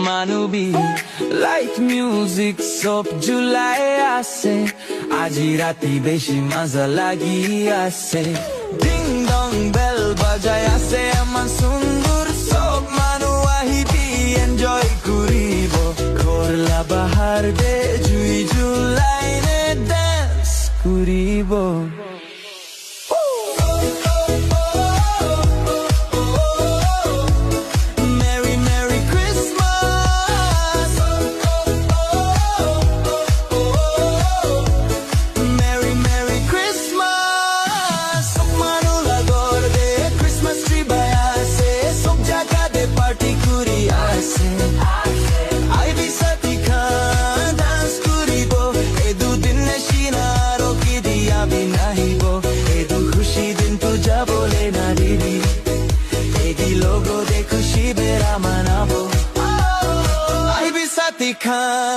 মানবী light music সব জুলাই আছে আজি রাতি বেশি মজা লাগি আছে ডিং ডং বেল বাজায় আছে আমার সুন্দর সব মানু আহিবি এনজয় করিব খোলা বাহার দে জুই জুলাই নে ডান্স করিব Khan